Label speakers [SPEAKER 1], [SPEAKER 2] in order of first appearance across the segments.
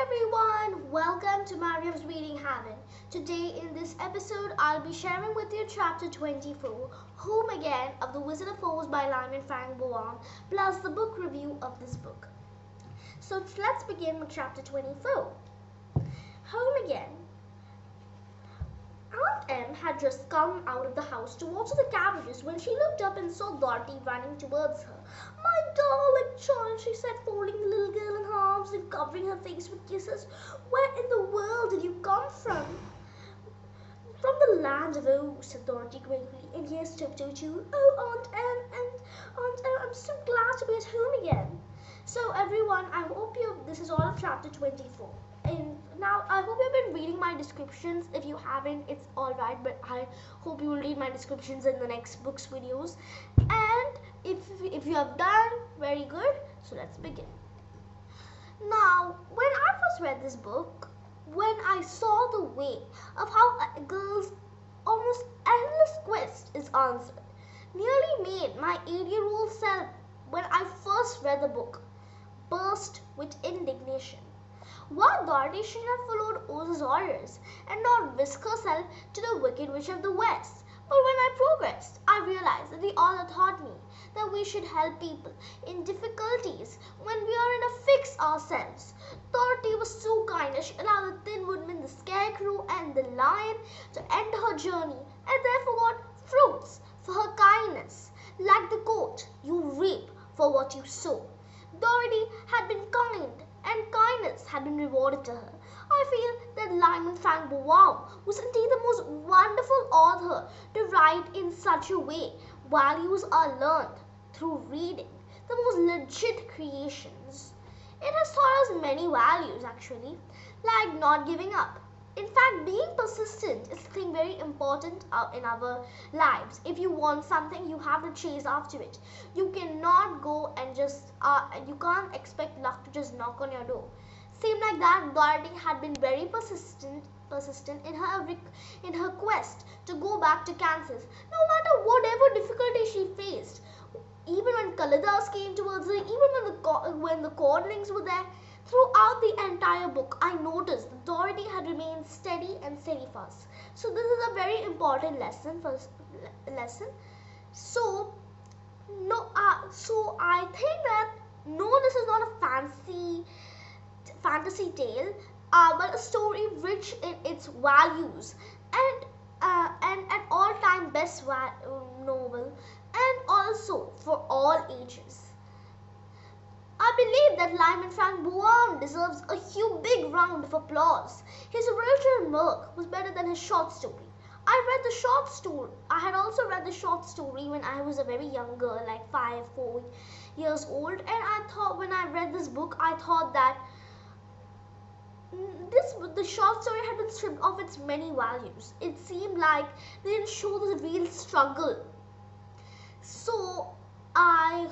[SPEAKER 1] everyone, welcome to Mariam's Reading Heaven. Today in this episode, I'll be sharing with you chapter 24, Home Again of The Wizard of Oz by Lyman Frank Baum, plus the book review of this book. So let's begin with chapter 24. Home Again. Aunt Em had just come out of the house to water the cabbages when she looked up and saw Dorothy running towards her. "My darling child," she said, folding the little girl in her arms and covering her face with kisses. "Where in the world did you come from?" "From the land of Oz," said Dorothy gravely, "and here's Tiptoe too." "Oh, Aunt Em, I'm so glad to be at home again." So everyone, I hope this is all of chapter 24. And now I hope you've been reading my descriptions. If you haven't, it's alright, but I hope you will read my descriptions in the next books videos. And if you have done, very good. So let's begin. Now, when I first read this book, when I saw the way of how a girl's almost endless quest is answered, nearly made my 8-year-old self, when I first read the book, burst with indignation. Why Dorothy should have followed Oz's orders and not whisk herself to the Wicked Witch of the West. But when I progressed, I realized that the author taught me that we should help people in difficulties when we are in a fix ourselves. Dorothy was so kind that she allowed the Tin Woodman, the Scarecrow, and the Lion to end her journey and therefore got fruits for her kindness. Like the quote, "You reap for what you sow." Dorothy had been kind, and kindness had been rewarded to her. I feel that Lyman Frank Baum was indeed the most wonderful author to write in such a way. Values are learned through reading, the most legit creations. It has taught us many values actually, like not giving up. In fact, being persistent is something very important in our lives. If you want something, you have to chase after it. You cannot go and you can't expect luck to just knock on your door. Same like that, Dorothy had been very persistent in her quest to go back to Kansas, no matter whatever difficulty she faced. Even when Kalidas came towards her, even when the Cordlings were there. Throughout the entire book, I noticed that Dorothy had remained steady and steadfast. So this is a very important lesson. So I think that no, this is not a fantasy tale, but a story rich in its values and an all-time best novel, and also for all ages. I believe that Lyman Frank Baum deserves a big round of applause. His original work was better than his short story. I had also read the short story when I was a very young girl, like 4 years old, and I thought when I read this book, I thought that the short story had been stripped of its many values. It seemed like they didn't show the real struggle. So I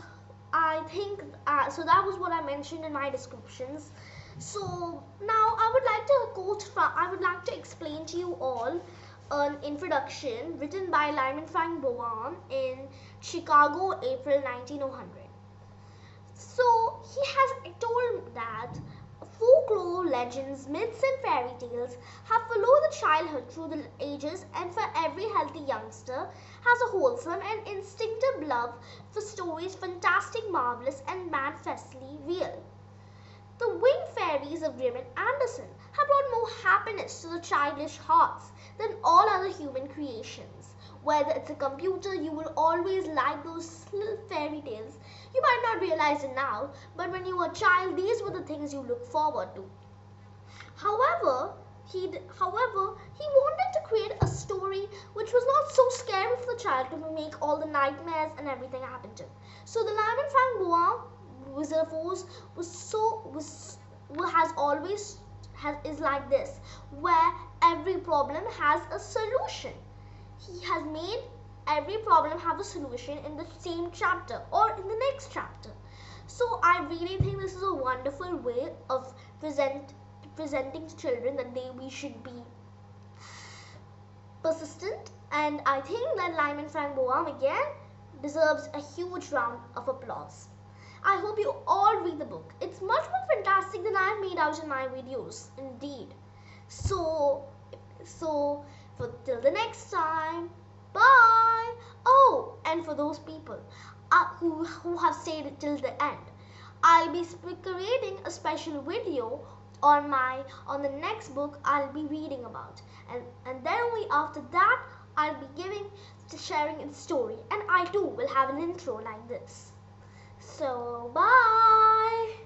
[SPEAKER 1] think so that was what I mentioned in my descriptions. So now I would like to explain to you all an introduction written by Lyman Frank Baum in Chicago, April 1900. So he has told that folklore, legends, myths and fairy tales have followed the childhood through the ages, and for every healthy youngster has a wholesome and instinctive love for stories fantastic, marvelous and manifestly real. The winged fairies of Grimm and Andersen have brought more happiness to the childish hearts than all other human creations. Whether it's a computer, you will always like those little fairy tales. You might not realize it now, but when you were a child, these were the things you looked forward to. However, he wanted to create a story which was not so scary for the child to make all the nightmares and everything happen to. So the Lyman Frank Baum Wizard of Oz is like this, where every problem has a solution. He has made every problem have a solution in the same chapter or in the next chapter. So I really think this is a wonderful way of presenting to children that we should be persistent, and I think that Lyman Frank Baum again deserves a huge round of applause. I hope you all read the book. It's much more fantastic than I've made out in my videos, indeed. So, for till the next time, bye. Oh, and for those people who have stayed till the end, I'll be creating a special video on the next book I'll be reading about, and then only after that I'll be sharing its story, and I too will have an intro like this. So bye.